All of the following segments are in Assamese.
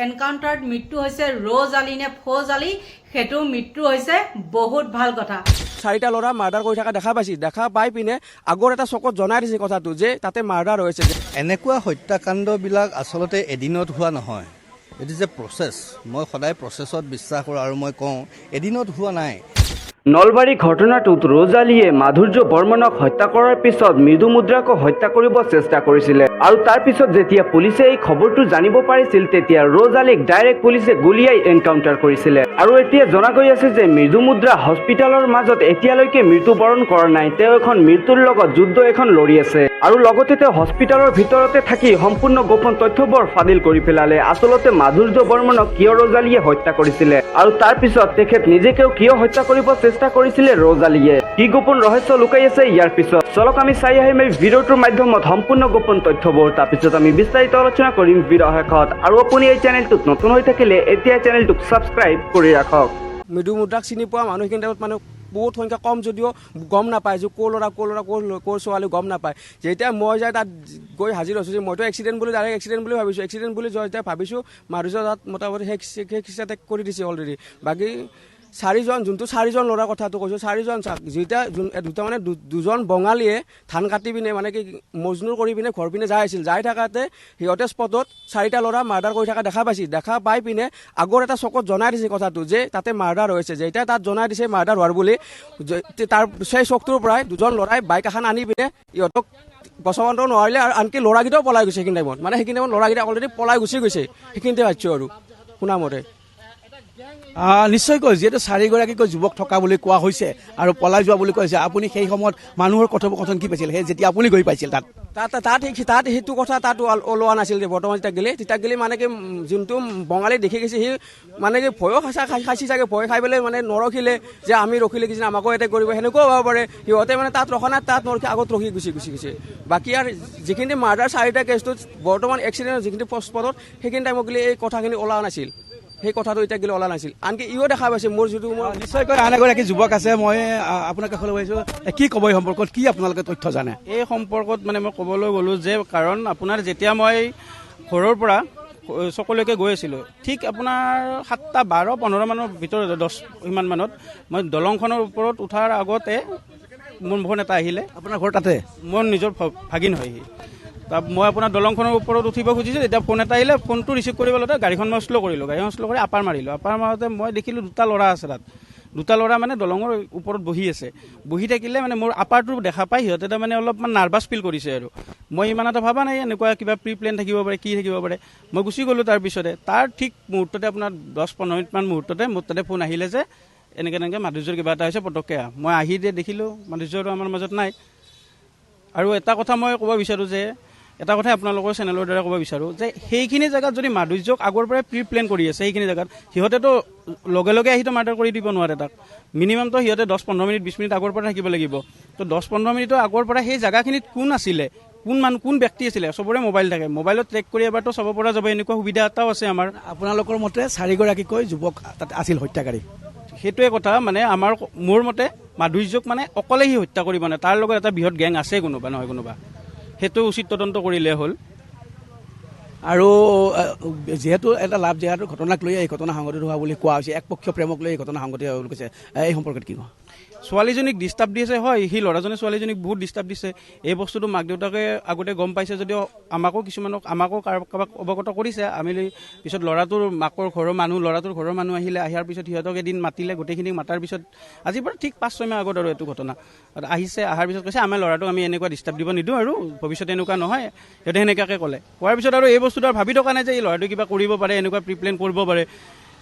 এনকাউণ্টাৰত মৃত্যু হৈছে ৰ'জ আলী নে ফৌজ আলী সেইটো মৃত্যু হৈছে বহুত ভাল কথা। চাৰিটা ল'ৰা মাৰ্ডাৰ কৰি থকা দেখা পাই পিনে আগৰ এটা চকত জনাই দিছে কথাটো যে তাতে মাৰ্ডাৰ হৈছে। এনেকুৱা হত্যাকাণ্ডবিলাক আচলতে এদিনত হোৱা নহয়, ইট ইজ এ প্ৰচেছ। মই সদায় প্ৰচেছত বিশ্বাস কৰোঁ আৰু মই কওঁ এদিনত হোৱা নাই। নলবাৰী ঘটনাটোত ৰ'জ আলীয়ে মাধুৰ্য বৰ্মনক হত্যা কৰাৰ পিছত মৃদু মুদ্ৰাকো হত্যা কৰিব চেষ্টা কৰিছিলে আৰু তাৰ পিছত যেতিয়া পুলিচে এই খবৰটো জানিব পাৰিছিল তেতিয়া ৰ'জ আলীক ডাইৰেক্ট পুলিচে গুলিয়াই এনকাউণ্টাৰ কৰিছিলে। আৰু এতিয়া জনা গৈ আছে যে মৃদু মুদ্ৰা হস্পিটেলৰ মাজত এতিয়ালৈকে মৃত্যুবৰণ কৰা নাই, তেওঁ এখন মৃত্যুৰ লগত যুদ্ধ এখন লৰি আছে আৰু লগতে তেওঁ হস্পিটেলৰ ভিতৰতে থাকি সম্পূৰ্ণ গোপন তথ্যবোৰ ফাদিল কৰি পেলালে। আচলতে মাধুৰ্য বৰ্মনক কিয় ৰ'জ আলীয়ে হত্যা কৰিছিলে আৰু তাৰ পিছত তেখেত নিজেকেও কিয় হত্যা কৰিব চেষ্টা কৰিছিলে ৰ'জ আলীয়ে, কি গোপন ৰহস্য লুকাই আছে ইয়াৰ পিছত চলক আমি চাই আহিম এই ভিডিঅ'টোৰ মাধ্যমত সম্পূৰ্ণ গোপন তথ্যবোৰ। তাৰপিছত আমি বিস্তাৰিত আলোচনা কৰিম ভিডিঅ' শেষত। আৰু আপুনি এই চেনেলটোত নতুন হৈ থাকিলে এতিয়া চেনেলটোক ছাবস্ক্ৰাইব কৰি ৰাখক। মৃদু মুদ্ৰাক চিনি পোৱা মানুহখিনি মানে বহুত সংখ্যা কম, যদিও গম নাপায় যে ক'ৰ ল'ৰা ক'ৰ ছোৱালী গম নাপায়। যেতিয়া মই যাই তাত গৈ হাজিৰ হৈছোঁ যে মইতো এক্সিডেণ্ট বুলি ডাইৰেক্ট এক্সিডেণ্ট বুলি ভাবিছোঁ, এক্সিডেণ্ট বুলি যেতিয়া ভাবিছোঁ মাধুৰ্য তাত মোটামুটি সেই টেক কৰি দিছে অলৰেডি। বাকী চাৰিজন ল'ৰাৰ কথাটো কৈছোঁ, চাৰিজন দুটা মানে দুজন বঙালীয়ে ধান কাটি পিনে মানে কি মজনুৰ কৰি পিনে ঘৰ পিনে যাই আছিল। যাই থাকাতে সিহঁতে স্পটত চাৰিটা ল'ৰা মাৰ্ডাৰ কৰি থকা দেখা পাই পিনে আগৰ এটা চকত জনাই দিছে কথাটো যে তাতে মাৰ্ডাৰ হৈছে। যেতিয়া তাত জনাই দিছে মাৰ্ডাৰ হোৱাৰ বুলি, তাৰ সেই চকটোৰ পৰাই দুজন ল'ৰাই বাইক এখন আনি পিনে ইহঁতক বচাব নোৱাৰিলে আৰু আনকি ল'ৰাকেইটাও পলাই গৈছে সেইখিনি টাইমত। মানে সেইখিনি টাইমত ল'ৰাকেইটা অলৰেডি পলাই গুচি গৈছে, সেইখিনিতে পাইছোঁ আৰু শুনামতে। নিশ্চয়কৈ যিহেতু চাৰিগৰাকীকৈ যুৱক থকা বুলি কোৱা হৈছে আৰু পলাই যোৱা বুলি কৈছে, আপুনি সেই সময়ত মানুহৰ কথোপকথন কি পাইছিল সেই যেতিয়া আপুনি গৈ পাইছিল তাত সেইটো কথা তাত ওলোৱা নাছিল যে বৰ্তমান তেতিয়া গেলি মানে কি যোনটো বঙালী দেখি গৈছে সি মানে কি ভয়ো খাইছে চাগে, ভয় খাই পেলাই মানে নৰখিলে যে আমি ৰখিলে কিছু আমাকো এটেক কৰিব সেনেকুৱাও হ'ব পাৰে। সিহঁতে মানে তাত ৰখা নাই, তাত নৰখি আগত ৰখি গুচি গৈছে। বাকী আৰু যিখিনি মাৰ্ডাৰ চাৰিটা কেছটোত বৰ্তমান এক্সিডেণ্টৰ যিখিনি স্পটত সেইখিনি টাইমত গ'লে এই কথাখিনি ওলোৱা নাছিল, সেই কথাটো এতিয়া গ'লে ওলা নাছিল। আনকি ইও দেখা পাইছে মোৰ যিটো নিশ্চয়কৈ আন এগৰাকী যুৱক আছে। মই আপোনাক কাষলৈ গৈছোঁ, কি ক'ব এই সম্পৰ্কত, কি আপোনালোকে তথ্য জানে? এই সম্পৰ্কত মানে মই ক'বলৈ গ'লোঁ যে কাৰণ আপোনাৰ যেতিয়া মই ঘৰৰ পৰা চকলৈকে গৈ আছিলোঁ, ঠিক আপোনাৰ 7:12-15 মানৰ ভিতৰত 10 সিমান মানত মই দলংখনৰ ওপৰত উঠাৰ আগতে মোৰ ফোন এটা আহিলে। আপোনাৰ ঘৰ তাতে? মোৰ নিজৰ ভাগিন হয় সি। মই আপোনাৰ দলংখনৰ ওপৰত উঠিব খুজিছোঁ, তেতিয়া ফোন এটা আহিলে, ফোনটো ৰিচিভ কৰিব লওঁতে গাড়ীখন মই শ্ল' কৰিলোঁ, গাড়ীখন শ্ল' কৰি আপাৰ মাৰোঁতে মই দেখিলোঁ দুটা ল'ৰা আছে তাত। দুটা ল'ৰা মানে দলঙৰ ওপৰত বহি আছে, বহি থাকিলে মানে মোৰ আপাৰটো দেখা পাই সিহঁতে তাৰমানে অলপমান নাৰ্ভাছ ফিল কৰিছে আৰু মই ইমান এটা ভবা নাই এনেকুৱা কিবা প্ৰি প্লেন থাকিব পাৰে, কি থাকিব পাৰে। মই গুচি গ'লোঁ। তাৰপিছতে তাৰ ঠিক মুহূৰ্ততে আপোনাৰ 10-15 মিনিটমান মুহূৰ্ততে মোৰ তাতে ফোন আহিলে যে এনেকৈ মাধুৰ্যৰ কিবা এটা হৈছে, পটককৈ মই আহি দেখিলোঁ মাধুৰ্যটো আমাৰ মাজত নাই। আৰু এটা কথা মই ক'ব বিচাৰোঁ যে এটা কথাই আপোনালোকৰ চেনেলৰ দ্বাৰা ক'ব বিচাৰোঁ যে সেইখিনি জেগাত যদি মাধুৰ্যক আগৰ পৰাই প্ৰি প্লেন কৰি আছে, সেইখিনি জেগাত সিহঁতেতো লগে লগে আহিতো মাৰ্ডাৰ কৰি দিব নোৱাৰে তাক। মিনিমামতো সিহঁতে 10-15 মিনিট 20 মিনিট আগৰ পৰা থাকিব লাগিব। তো 10-15 মিনিটৰ আগৰ পৰা সেই জেগাখিনিত কোন আছিলে, কোন ব্যক্তি আছিলে, চবৰে মোবাইল থাকে, মোবাইলত ট্ৰেক কৰি এবাৰতো চাব পৰা যাব। এনেকুৱা সুবিধা এটাও আছে আমাৰ। আপোনালোকৰ মতে চাৰিগৰাকীকৈ যুৱক তাত আছিল হত্যাকাৰী? সেইটোৱে কথা, মানে মোৰ মতে মাধুৰ্যক মানে অকলে সি হত্যা কৰিব নাই, তাৰ লগত এটা বৃহৎ গেং আছে কোনোবা নহয় কোনোবা, সেইটো উচিত তদন্ত কৰিলে হ'ল। আৰু যিহেতু এটা যিহেতু ঘটনাক লৈ এই ঘটনা সংঘটিত হোৱা বুলি কোৱা হৈছে, একপক্ষীয় প্ৰেমক লৈ এই ঘটনা সংঘটিত হোৱা বুলি কৈছে, এই সম্পৰ্কত কি কওঁ? ছোৱালীজনীক ডিষ্টাৰ্ব দি আছে, হয় সি ল'ৰাজনে ছোৱালীজনীক বহুত ডিষ্টাৰ্ব দিছে। এই বস্তুটো মাক দেউতাকে আগতে গম পাইছে যদিও আমাকো কাৰোবাক অৱগত কৰিছে। আমি পিছত ল'ৰাটোৰ ঘৰৰ মানুহ আহিলে, অহাৰ পিছত সিহঁতক এদিন মাতিলে, গোটেইখিনিক মাতাৰ পিছত আজিৰ পৰা ঠিক 5-6 মাহ আগত আৰু এইটো ঘটনা আহিছে। অহাৰ পিছত কৈছে আমাৰ ল'ৰাটোক আমি এনেকুৱা ডিষ্টাৰ্ব দিব নিদিওঁ আৰু ভৱিষ্যতে এনেকুৱা নহয়, সিহঁতে সেনেকুৱাকৈ ক'লে। কোৱাৰ পিছত আৰু এই বস্তুটো ভাবি থকা নাই যে এই ল'ৰাটো কিবা কৰিব পাৰে, এনেকুৱা প্ৰি প্লেন কৰিব পাৰে।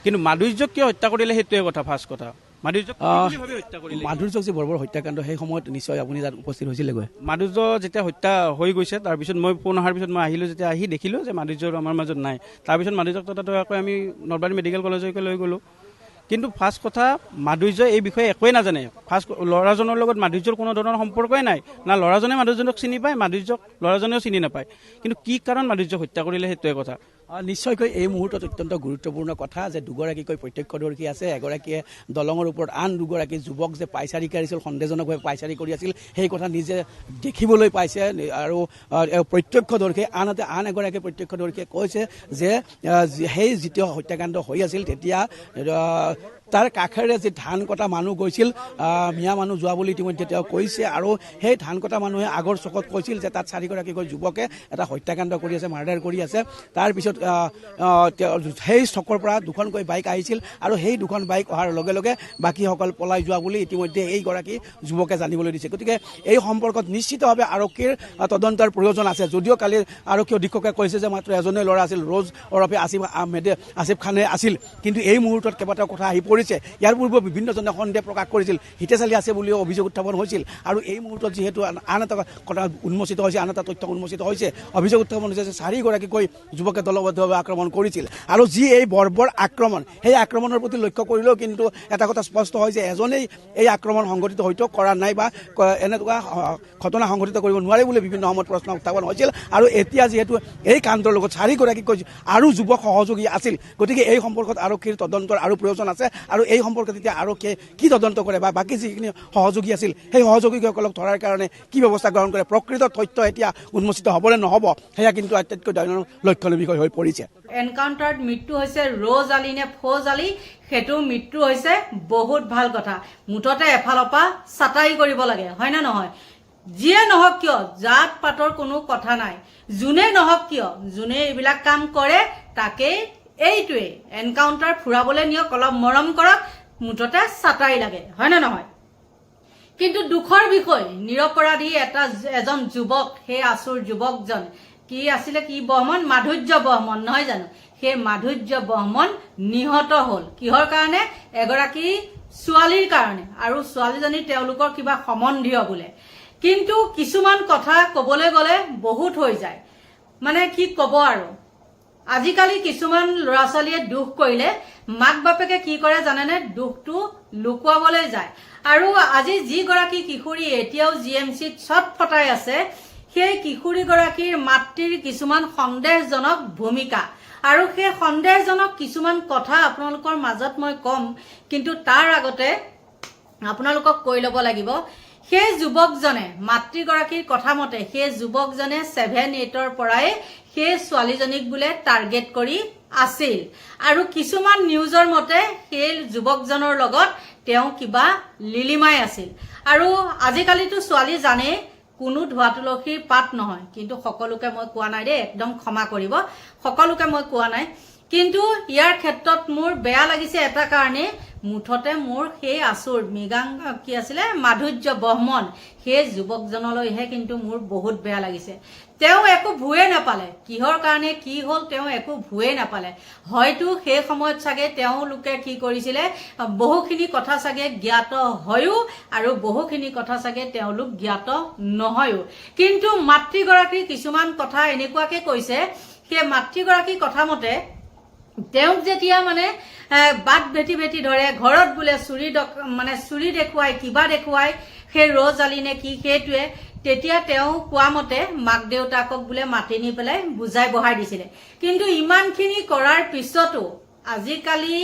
কিন্তু মাধুৰ্যক কিয় হত্যা কৰিলে সেইটোৱে কথা, ফাৰ্ষ্ট কথা। মাধুৰ্যক যে বৰ্বৰ হত্যাকাণ্ড, সেই সময়ত নিশ্চয় আপুনি তাত উপস্থিত হৈছিলেগৈ? মাধুৰ্য যেতিয়া হত্যা হৈ গৈছে, তাৰপিছত মই ফোন অহাৰ পিছত মই আহিলোঁ, যেতিয়া আহি দেখিলোঁ যে মাধুৰ্যৰ আমাৰ মাজত নাই। তাৰপিছত মাধুৰ্যক ততাতৈয়াকৈ আমি নলবাৰী মেডিকেল কলেজলৈকে লৈ গ'লোঁ। কিন্তু ফাৰ্ষ্ট কথা, মাধুৰ্যই এই বিষয়ে একোৱেই নাজানে। ফাৰ্ষ্ট ল'ৰাজনৰ লগত মাধুৰ্যৰ কোনো ধৰণৰ সম্পৰ্কই নাই, না ল'ৰাজনে মাধুৰ্যক চিনি পায়, মাধুৰ্যক ল'ৰাজনেও চিনি নাপায়। কিন্তু কি কাৰণ মাধুৰ্যক হত্যা কৰিলে সেইটোৱে কথা। নিশ্চয়কৈ এই মুহূৰ্তত অত্যন্ত গুৰুত্বপূৰ্ণ কথা যে দুগৰাকীকৈ প্ৰত্যক্ষদৰ্শী আছে। এগৰাকীয়ে দলঙৰ ওপৰত আন দুগৰাকী যুৱক যে পাইচাৰি কৰিছিল, সন্দেহজনকভাৱে পাইচাৰি কৰি আছিল, সেই কথা নিজে দেখিবলৈ পাইছে আৰু প্ৰত্যক্ষদৰ্শী। আনহাতে আন এগৰাকী প্ৰত্যক্ষদৰ্শীয়ে কৈছে যে সেই যেতিয়া হত্যাকাণ্ড হৈ আছিল তেতিয়া তাৰ কাষেৰে যি ধান কটা মানুহ গৈছিল, মিয়া মানুহ যোৱা বুলি ইতিমধ্যে তেওঁ কৈছে। আৰু সেই ধান কটা মানুহে আগৰ চকত কৈছিল যে তাত 4গৰাকীকৈ যুৱকে এটা হত্যাকাণ্ড কৰি আছে, মাৰ্ডাৰ কৰি আছে। তাৰপিছত সেই চকৰ পৰা 2খনকৈ বাইক আহিছিল আৰু সেই 2খন বাইক অহাৰ লগে লগে বাকীসকল পলাই যোৱা বুলি ইতিমধ্যে এইগৰাকী যুৱকে জানিবলৈ দিছে। গতিকে এই সম্পৰ্কত নিশ্চিতভাৱে আৰক্ষীৰ তদন্তৰ প্ৰয়োজন আছে। যদিও কালি আৰক্ষী অধীক্ষকে কৈছে যে মাত্ৰ এজনেই ল'ৰা আছিল, ৰোজ ওৰফে আসিফ খানে আছিল, কিন্তু এই মুহূৰ্তত কেইবাটাও কথা আহি পৰিছে। ইয়াৰ পূৰ্বে বিভিন্নজনে সন্দেহ প্ৰকাশ কৰিছিল হিতেশালী আছে বুলিও অভিযোগ উত্থাপন হৈছিল। আৰু এই মুহূৰ্তত যিহেতু আন এটা কথা উন্মোচিত হৈছে, আন এটা তথ্য উন্মোচিত হৈছে, অভিযোগ উত্থাপন হৈছে যে 4গৰাকীকৈ যুৱকে দলবদ্ধভাৱে আক্ৰমণ কৰিছিল। আৰু যি এই বৰ্বৰ আক্ৰমণ, সেই আক্ৰমণৰ প্ৰতি লক্ষ্য কৰিলেও কিন্তু এটা কথা স্পষ্ট হয় যে এজনেই এই আক্ৰমণ সংঘটিত হয়তো কৰা নাই বা এনেকুৱা ঘটনা সংঘটিত কৰিব নোৱাৰে বুলি বিভিন্ন সময়ত প্ৰশ্ন উত্থাপন হৈছিল। আৰু এতিয়া যিহেতু এই কাণ্ডৰ লগত 4গৰাকীকৈ আৰু যুৱক সহযোগী আছিল, গতিকে এই সম্পৰ্কত আৰক্ষীৰ তদন্তৰ আৰু প্ৰয়োজন আছে। আৰু এই সম্পৰ্কত এতিয়া আৰক্ষীয়ে কি তদন্ত কৰে বা বাকী যিখিনি সহযোগী আছিল সেই সহযোগীসকলক ধৰাৰ কাৰণে কি ব্যৱস্থা গ্ৰহণ কৰে, প্ৰকৃত তথ্য এতিয়া উন্মোচিত হ'বনে নহ'ব, সেয়া কিন্তু আটাইতকৈ লক্ষণীয় বিষয় হৈ পৰিছে। এনকাউণ্টাৰত মৃত্যু হৈছে ৰ'জ আলী নে ফৌজ আলী, সেইটো মৃত্যু হৈছে বহুত ভাল কথা। মুঠতে এফালৰ পৰা চাটাই কৰিব লাগে, হয় নে নহয়? যিয়ে নহওক কিয়, জাত পাতৰ কোনো কথা নাই। যোনে নহওক কিয়, যোনে এইবিলাক কাম কৰে তাকেই এইটোৱে এনকাউণ্টাৰ ফুৰাবলৈ নিয়ক, অলপ মৰম কৰক, মুঠতে চাটাই লাগে, হয় নে নহয়? কিন্তু দুখৰ বিষয়, নিৰপৰাধী এজন যুৱক, সেই আচুৰ যুৱকজন কি আছিলে, কি বৰ্মন, মাধুৰ্য বৰ্মন নহয় জানো? সেই মাধুৰ্য বৰ্মন নিহত হ'ল কিহৰ কাৰণে? এগৰাকী ছোৱালীৰ কাৰণে, আৰু ছোৱালীজনী তেওঁলোকৰ কিবা সম্বন্ধীয় বোলে। কিন্তু কিছুমান কথা ক'বলৈ গ'লে বহুত হৈ যায়, মানে কি ক'ব আৰু। আজিকালি কিছুমান ল'ৰা ছোৱালীয়ে দুখ কৰিলে মাক বাপেকে কি কৰে জানেনে? দুখটো লুকুৱাবলৈ যায়। আৰু আজি যিগৰাকী কিশোৰী এতিয়াও GMCত ছটফটাই আছে, সেই কিশোৰীগৰাকীৰ মাতৃৰ কিছুমান সন্দেহজনক ভূমিকা, আৰু সেই সন্দেহজনক কিছুমান কথা আপোনালোকৰ মাজত মই ক'ম, কিন্তু তাৰ আগতে আপোনালোকক কৈ ল'ব লাগিব। সেই যুৱকজনে, মাতৃগৰাকীৰ কথা মতে সেই যুৱকজনে 7-8ৰ পৰাই সেই ছোৱালীজনীক বোলে টাৰ্গেট কৰি আছিল। আৰু কিছুমান নিউজৰ মতে সেই যুৱকজনৰ লগত তেওঁ কিবা লিলিমাই আছিল। আৰু আজিকালিতো ছোৱালী জানে কোনো ধোৱা তুলসীৰ পাত নহয়, কিন্তু সকলোকে মই কোৱা নাই দেই, একদম ক্ষমা কৰিব, সকলোকে মই কোৱা নাই। কিন্তু ইয়াৰ ক্ষেত্ৰত মোৰ বেয়া লাগিছে এটা কাৰণে, মুঠতে মোৰ সেই আচুৰ কি আছিলে, মাধুৰ্য বৰ্মন, সেই যুৱকজনলৈহে কিন্তু মোৰ বহুত বেয়া লাগিছে। তেওঁ একো ভুৱে নাপালে, কিহৰ কাৰণে কি হ'ল তেওঁ একো ভুৱে নাপালে। হয়তো সেই সময়ত চাগে তেওঁলোকে কি কৰিছিলে, বহুখিনি কথা চাগে জ্ঞাত হয়ো আৰু বহুখিনি কথা চাগে তেওঁলোক জ্ঞাত নহয়ো। কিন্তু মাতৃগৰাকীৰ কিছুমান কথা এনেকুৱাকে কৈছে, সেই মাতৃগৰাকীৰ কথা মতে তেওঁক যেতিয়া মানে বাট ভেটি ভেটি ধৰে, ঘৰত বোলে চুৰি দেখুৱাই, কিবা দেখুৱাই, সেই ৰ'জ আলী নে কি সেইটোৱে, তেতিয়া তেওঁ কোৱা মতে মাক দেউতাকক বোলে মাতি নি পেলাই বুজাই বঢ়াই দিছিলে। কিন্তু ইমানখিনি কৰাৰ পিছতো আজিকালি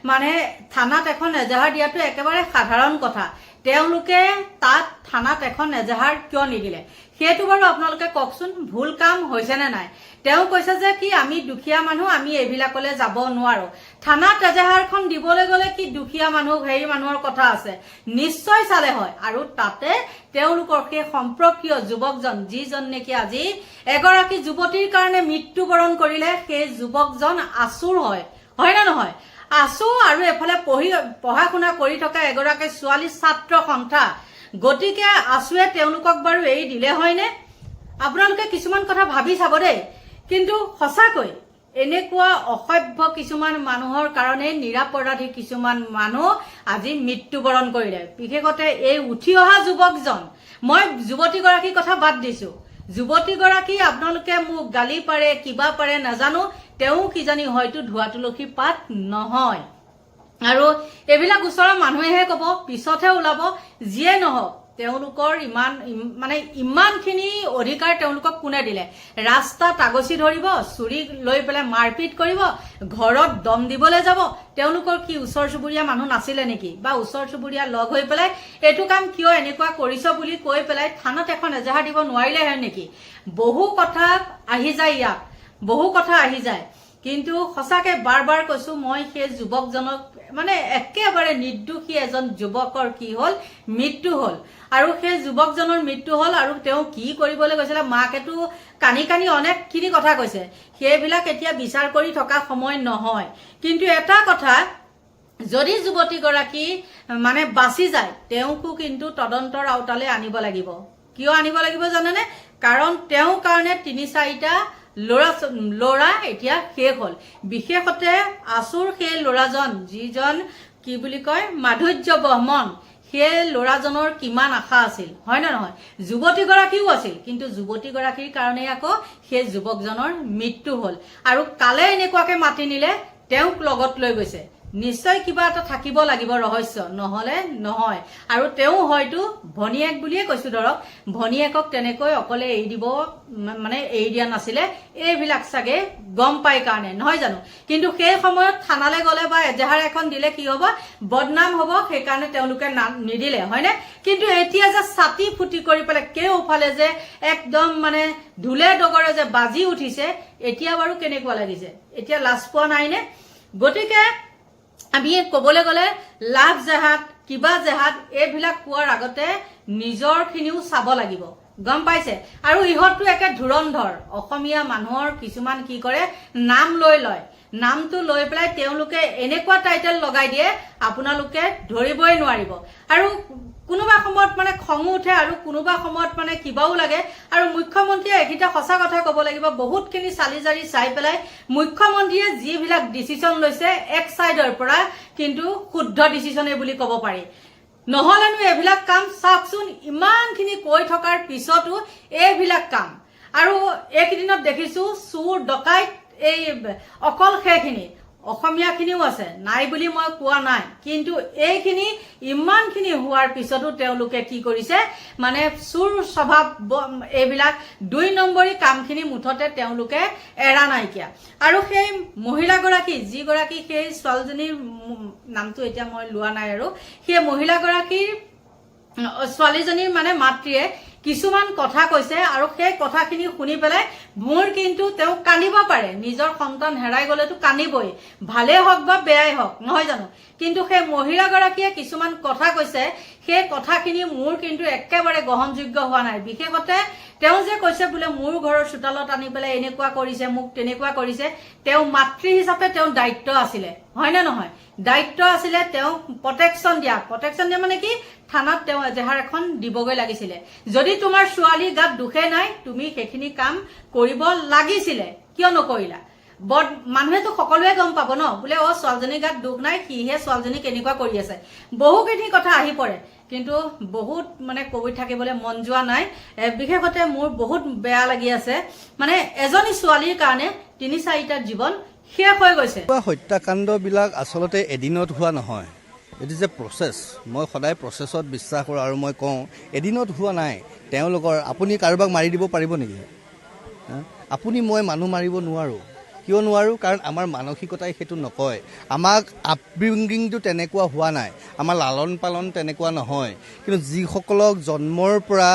মানে থানাত এখন এজাহাৰ দিয়াটো একেবাৰে সাধাৰণ কথা। তেওঁলোকে তাত থানাত এখন এজাহাৰ কিয় নিদিলে সেইটো বাৰু আপোনালোকে কওকচোন, ভুল কাম হৈছে নে নাই? তেওঁ কৈছে যে কি আমি দুখীয়া মানুহ, আমি এইবিলাকলৈ যাব নোৱাৰো। থানাত এজাহাৰখন দিবলৈ গ'লে কি দুখীয়া মানুহ হেৰি মানুহৰ কথা আছে, নিশ্চয় চালে হয়। আৰু তাতে তেওঁলোকৰ সেই সম্পৰ্কীয় যুৱকজন, যিজন নেকি আজি এগৰাকী যুৱতীৰ কাৰণে মৃত্যুবৰণ কৰিলে, সেই যুৱকজন আচুৰ হয়, হয় নে নহয়? আচু আৰু এফালে পঢ়া শুনা কৰি থকা এগৰাকী ছোৱালী ছাত্ৰ সন্থা, গতিকে আচুৱে তেওঁলোকক বাৰু এৰি দিলে হয়নে? আপোনালোকে কিছুমান কথা ভাবি চাব দেই। কিন্তু সঁচাকৈ এনেকুৱা অসভ্য কিছুমান মানুহৰ কাৰণে নিৰাপৰাধী কিছুমান মানুহ আজি মৃত্যুবৰণ কৰিলে। বিশেষতে এই উঠি অহা যুৱকজন, মই যুৱতীগৰাকীৰ কথা বাদ দিছো, যুৱতীগৰাকী আপোনালোকে মোক গালি পাৰে, কিবা পাৰে নাজানো, তেওঁ কিজানি হয়তো ধোৱা তুলসী পাত নহয়। আৰু এইবিলাক ওচৰৰ মানুহেহে ক'ব, পিছতহে ওলাব। যিয়ে নহওক তেওঁলোকৰ মানে ইমানখিনি অধিকাৰ তেওঁলোকক কোনে দিলে? ৰাস্তা তাগচি ধৰিব, চুৰি লৈ পেলাই মাৰপিট কৰিব, ঘৰত দম দিবলৈ যাব। তেওঁলোকৰ কি ওচৰ চুবুৰীয়া মানুহ নাছিলে নেকি? বা ওচৰ চুবুৰীয়া লগ হৈ পেলাই এইটো কাম কিয় এনেকুৱা কৰিছ বুলি কৈ পেলাই থানাত এখন এজাহাৰ দিব নোৱাৰিলে হয় নেকি? বহু কথা আহি যায় ইয়াত, বহু কথা আহি যায়। কিন্তু সঁচাকে বাৰ বাৰ কৈছো, মই সেই যুৱকজনক মানে একেবাৰে নিৰ্দোষী এজন যুৱকৰ কি হ'ল, মৃত্যু হ'ল। আৰু সেই যুৱকজনৰ মৃত্যু হ'ল। আৰু তেওঁ কি কৰিবলৈ গৈছিলে, মাকেতো কানি কানি অনেকখিনি কথা কৈছে, সেইবিলাক এতিয়া বিচাৰ কৰি থকা সময় নহয়। কিন্তু এটা কথা, যদি যুৱতীগৰাকী মানে বাচি যায়, তেওঁকো কিন্তু তদন্তৰ আওতালৈ আনিব লাগিব। কিয় আনিব লাগিব জানেনে? কাৰণ তেওঁৰ কাৰণে ৩-৪টা ল'ৰা এতিয়া শেষ হ'ল। বিশেষতে আচুৰ সেই ল'ৰাজন, যিজন কি বুলি কয় মাধুৰ্য বৰ্মন, সেই ল'ৰাজনৰ কিমান আশা আছিল, হয় নে নহয়? যুৱতীগৰাকীও আছিল, কিন্তু যুৱতীগৰাকীৰ কাৰণে আকৌ সেই যুৱকজনৰ মৃত্যু হ'ল। আৰু কালে এনেকুৱাকে মাতি নিলে, তেওঁক লগত লৈ গৈছে। নিশ্চয় কিবা এটা থাকিব লাগিব ৰহস্য, নহলে নহয়। আৰু তেওঁ হয়তো ভনীয়েক বুলিয়ে কৈছো, ধৰক ভনীয়েকক তেনেকৈ অকলে এৰি দিব মানে এৰি দিয়া নাছিলে, এইবিলাক চাগে গম পাই কাৰণে, নহয় জানো? কিন্তু সেই সময়ত থানালৈ গলে বা এজাহাৰ এখন দিলে কি হব, বদনাম হব, সেইকাৰণে তেওঁলোকে নিদিলে, হয়নে? কিন্তু এতিয়া যে ছাতি ফুটি কৰি পেলাই কেওফালে যে একদম মানে ধুলে ডগৰে যে বাজি উঠিছে, এতিয়া বাৰু কেনেকুৱা লাগিছে? এতিয়া লাজ পোৱা নাইনে? গতিকে আমি কবলৈ গলে লাভ জেহাদ, কিবা জেহাদ, এইবিলাক কোৱাৰ আগতে নিজৰ খিনিও চাব লাগিব, গম পাইছে? আৰু ইহঁতটো একে ধুৰন্ধৰ। অসমীয়া মানুহৰ কিছুমান কি কৰে, নাম লয়, নামটো লৈ পেলাই তেওঁলোকে এনেকুৱা টাইটেল লগাই দিয়ে, আপোনালোকে ধৰিবই নোৱাৰিব। আৰু কোনোবা সময়ত মানে খঙো উঠে, আৰু কোনোবা সময়ত মানে কিবাও লাগে। আৰু মুখ্যমন্ত্ৰীয়ে এইকেইটা সঁচা কথা কব লাগিব, বহুতখিনি চালি জাৰি চাই পেলাই মুখ্যমন্ত্ৰীয়ে যিবিলাক ডিচিশ্যন লৈছে, এক চাইডৰ পৰা কিন্তু শুদ্ধ ডিচিশ্যনে বুলি কব পাৰি। নহলেনো এইবিলাক কাম চাওকচোন, ইমানখিনি কৈ থকাৰ পিছতো এইবিলাক কাম। আৰু এইকেইদিনত দেখিছো চোৰ ডকাইত, এই অকল সেইখিনি অসমীয়াখিনিও আছে, নাই বুলি মই কোৱা নাই। কিন্তু এইখিনি ইমানখিনি হোৱাৰ পিছতো তেওঁলোকে কি কৰিছে, মানে চোৰ স্বভাৱ, এইবিলাক ২ নম্বৰী কামখিনি মুঠতে তেওঁলোকে এৰা নাইকিয়া। আৰু সেই মহিলাগৰাকী, যিগৰাকী সেই ছোৱালীজনীৰ নামটো এতিয়া মই লোৱা নাই, আৰু সেই মহিলাগৰাকীৰ ছোৱালীজনীৰ মানে মাতৃয়ে কিছুমান কথা কৈছে, আৰু সেই কথাখিনি শুনি পেলাই মোৰ কিন্তু তেওঁ কান্দিব পাৰে। নিজৰ সন্তান হেৰাই গলেতো কান্দিবই, ভালেই হওক বা বেয়াই হওক, নহয় জানো? কিন্তু সেই মহিলাগৰাকীয়ে কিছুমান কথা কৈছে, সেই কথাখিনি মোৰ কিন্তু একেবাৰে গ্ৰহণযোগ্য হোৱা নাই। বিশেষতে তেওঁ যে কৈছে বোলে মোৰ ঘৰৰ চোতালত আনি পেলাই এনেকুৱা কৰিছে, মোক তেনেকুৱা কৰিছে, তেওঁ মাতৃ হিচাপে তেওঁৰ দায়িত্ব আছিলে, হয় নে নহয়? দায়িত্ব আছিলে তেওঁক প্ৰটেকশ্যন দিয়া মানে কি, থানাত তেওঁ এজাহাৰ এখন দিবগৈ লাগিছিলে। যদি তোমাৰ ছোৱালী গাত দুখে নাই, তুমি সেইখিনি কাম কৰিব লাগিছিলে, কিয় নকৰিলা? মানুহেতো সকলোৱে গম পাব ন, বোলে ছোৱালীজনীৰ গাত দুখ নাই, সিহে ছোৱালীজনী কেনেকুৱা কৰি আছে। বহুখিনি কথা আহি পৰে, কিন্তু বহুত মানে কৈ থাকিবলৈ মন যোৱা নাই। বিশেষতে মোৰ বহুত বেয়া লাগি আছে, মানে এজনী ছোৱালীৰ কাৰণে ৩-৪টা জীৱন শেষ হৈ গৈছে। হত্যাকাণ্ডবিলাক আচলতে এদিনত হোৱা নহয়, এইটো যে প্ৰচেছ, মই সদায় প্ৰচেছত বিশ্বাস কৰোঁ। আৰু মই কওঁ এদিনত হোৱা নাই। তেওঁলোকৰ, আপুনি কাৰোবাক মাৰি দিব পাৰিব নেকি? আপুনি মই মানুহ মাৰিব নোৱাৰোঁ। কিয় নোৱাৰোঁ? কাৰণ আমাৰ মানসিকতাই সেইটো নকয়। আমাক আপব্ৰিংগিংটো তেনেকুৱা হোৱা নাই, আমাৰ লালন পালন তেনেকুৱা নহয়। কিন্তু যিসকলক জন্মৰ পৰা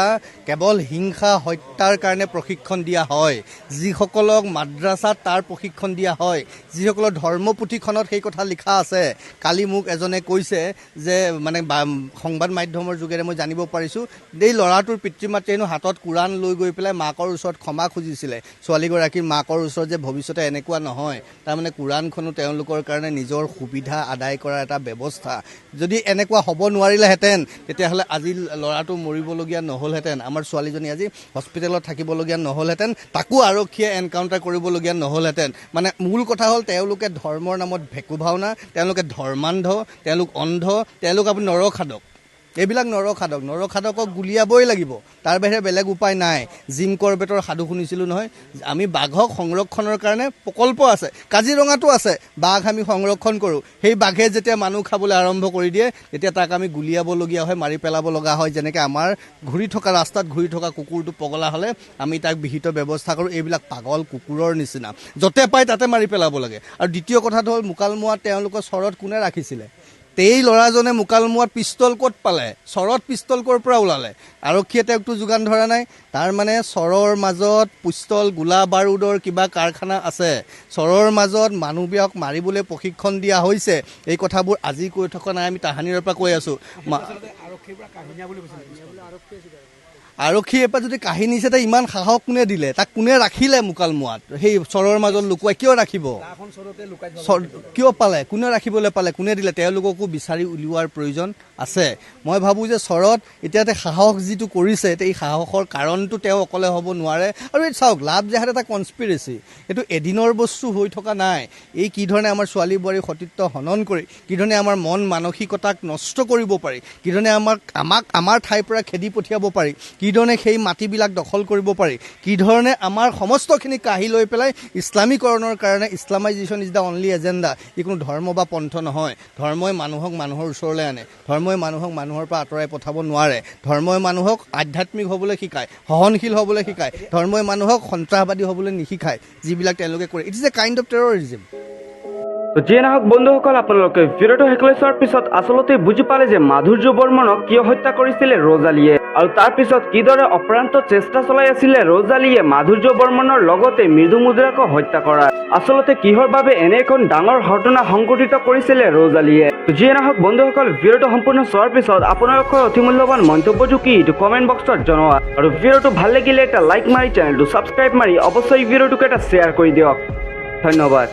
কেৱল হিংসা হত্যাৰ কাৰণে প্ৰশিক্ষণ দিয়া হয়, যিসকলক মাদ্ৰাছাত তাৰ প্ৰশিক্ষণ দিয়া হয়, যিসকলৰ ধৰ্মপুথিখনত সেই কথা লিখা আছে। কালি মোক এজনে কৈছে যে মানে সংবাদ মাধ্যমৰ যোগেৰে মই জানিব পাৰিছোঁ, এই ল'ৰাটোৰ পিতৃ মাতৃয়ে হেনো হাতত কোৰাণ লৈ গৈ পেলাই মাকৰ ওচৰত ক্ষমা খুজিছিলে। ছোৱালীগৰাকীৰ মাকৰ ওচৰত যে ভৱিষ্যতে এনেকুৱা নহয়, তাৰমানে কোৰাণখনো তেওঁলোকৰ কাৰণে নিজৰ সুবিধা আদায় কৰাৰ এটা ব্যৱস্থা। যদি এনেকুৱা হ'ব নোৱাৰিলেহেঁতেন, তেতিয়াহ'লে আজি ল'ৰাটো মৰিবলগীয়া নহ'লহেঁতেন, আমাৰ ছোৱালীজনী আজি হস্পিটেলত থাকিবলগীয়া নহ'লহেঁতেন, তাকো আৰক্ষীয়ে এনকাউণ্টাৰ কৰিবলগীয়া নহ'লহেঁতেন। মানে মূল কথা হ'ল তেওঁলোকে ধৰ্মৰ নামত ভেকু ভাওনা, তেওঁলোকে ধৰ্মান্ধ, তেওঁলোক অন্ধ, তেওঁলোক আপুনি নৰখাদক। এইবিলাক নৰখাদকক গুলিয়াবই লাগিব, তাৰ বাহিৰে বেলেগ উপায় নাই। জিম কৰবেটৰ সাধু শুনিছিলোঁ নহয়, আমি বাঘক সংৰক্ষণৰ কাৰণে প্ৰকল্প আছে, কাজিৰঙাতো আছে, বাঘ আমি সংৰক্ষণ কৰোঁ। সেই বাঘে যেতিয়া মানুহ খাবলৈ আৰম্ভ কৰি দিয়ে তেতিয়া তাক আমি গুলিয়াবলগীয়া হয়, মাৰি পেলাব লগা হয়। যেনেকৈ আমাৰ ৰাস্তাত ঘূৰি থকা কুকুৰটো পগলা হ'লে আমি তাক বিহিত ব্যৱস্থা কৰোঁ। এইবিলাক পাগল কুকুৰৰ নিচিনা, য'তে পায় তাতে মাৰি পেলাব লাগে। আৰু দ্বিতীয় কথাটো হ'ল মুকালমুৱাত তেওঁলোকৰ চৰত কোনে ৰাখিছিলে? এই ল'ৰাজনে মুকালমুৱাত পিষ্টল ক'ত পালে? চৰত পিষ্টল ক'ৰ পৰা ওলালে? আৰক্ষীয়ে তেওঁকতো যোগান ধৰা নাই। তাৰ মানে চৰৰ মাজত পিষ্টল গোলা বাৰুদৰ কিবা কাৰখানা আছে, চৰৰ মাজত মানুহবিলাকক মাৰিবলৈ প্ৰশিক্ষণ দিয়া হৈছে। এই কথাবোৰ আজি কৈ থকা নাই, আমি তাহানিৰ পৰা কৈ আছোঁ। আৰক্ষীৰ পৰা যদি কাহিনী নিছে, ইমান সাহস কোনে দিলে? তাক কোনে ৰাখিলে মুকালমুৱাত? সেই চৰৰ মাজত লুকুৱাই কিয় ৰাখিব? কিয় পালে? কোনে ৰাখিবলৈ পালে? কোনে দিলে? তেওঁলোককো বিচাৰি উলিওৱাৰ প্ৰয়োজন আছে। মই ভাবোঁ যে চৰত এতিয়া সাহস যিটো কৰিছে, এই সাহসৰ কাৰণটো তেওঁ অকলে হ'ব নোৱাৰে। আৰু এই চাওক, লাভ জেহাদ এটা কনস্পিৰেচি, এইটো এদিনৰ বস্তু হৈ থকা নাই। এই কি ধৰণে আমাৰ ছোৱালী বোৱাৰীৰ সতীত্ব হনন কৰি, কি ধৰণে আমাৰ মন মানসিকতাক নষ্ট কৰিব পাৰি, কি ধৰণে আমাক আমাৰ ঠাইৰ পৰা খেদি পঠিয়াব পাৰি, কি ধৰণে সেই মাটিবিলাক দখল কৰিব পাৰি, কি ধৰণে আমাৰ সমস্তখিনি কাঢ়ি লৈ পেলাই ইছলামীকৰণৰ কাৰণে, ইছলামাইজেশ্যন ইজ দ্য অনলি এজেণ্ডা। ই কোনো ধৰ্ম বা পন্থ নহয়। ধৰ্মই মানুহক মানুহৰ ওচৰলৈ আনে, ধৰ্মই মানুহক মানুহৰ পৰা আঁতৰাই পঠাব নোৱাৰে। ধৰ্মই মানুহক আধ্যাত্মিক হ'বলৈ শিকায়, সহনশীল হ'বলৈ শিকায়। ধৰ্মই মানুহক সন্ত্ৰাসবাদী হ'বলৈ নিশিকায়, যিবিলাক তেওঁলোকে কৰে। It is a kind of terrorism. তো যিয়ে নহওক বন্ধুসকল, আপোনালোকে ভিডিঅ'টো শেষলৈ চোৱাৰ পিছত আচলতে বুজি পালে যে মাধুৰ্য বৰ্মনক কিয় হত্যা কৰিছিলে ৰ'জ আলীয়ে, আৰু তাৰ পিছত কিদৰে অপ্ৰান্ত চেষ্টা চলাই আছিলে ৰ'জ আলীয়ে মাধুৰ্য বৰ্মনৰ লগতে মৃদু মুদ্ৰাকো হত্যা কৰাৰ। আচলতে কিহৰ বাবে এনে এখন ডাঙৰ ঘটনা সংঘটিত কৰিছিলে ৰ'জ আলীয়ে। যিয়ে নহওক বন্ধুসকল, ভিডিঅ'টো সম্পূৰ্ণ চোৱাৰ পিছত আপোনালোকৰ অতি মূল্যৱান মন্তব্যটো কি এইটো কমেণ্ট বক্সত জনোৱা, আৰু ভিডিঅ'টো ভাল লাগিলে এটা লাইক মাৰি চেনেলটো ছাবস্ক্ৰাইব মাৰি অৱশ্যই ভিডিঅ'টোক এটা শ্বেয়াৰ কৰি দিয়ক। ধন্যবাদ।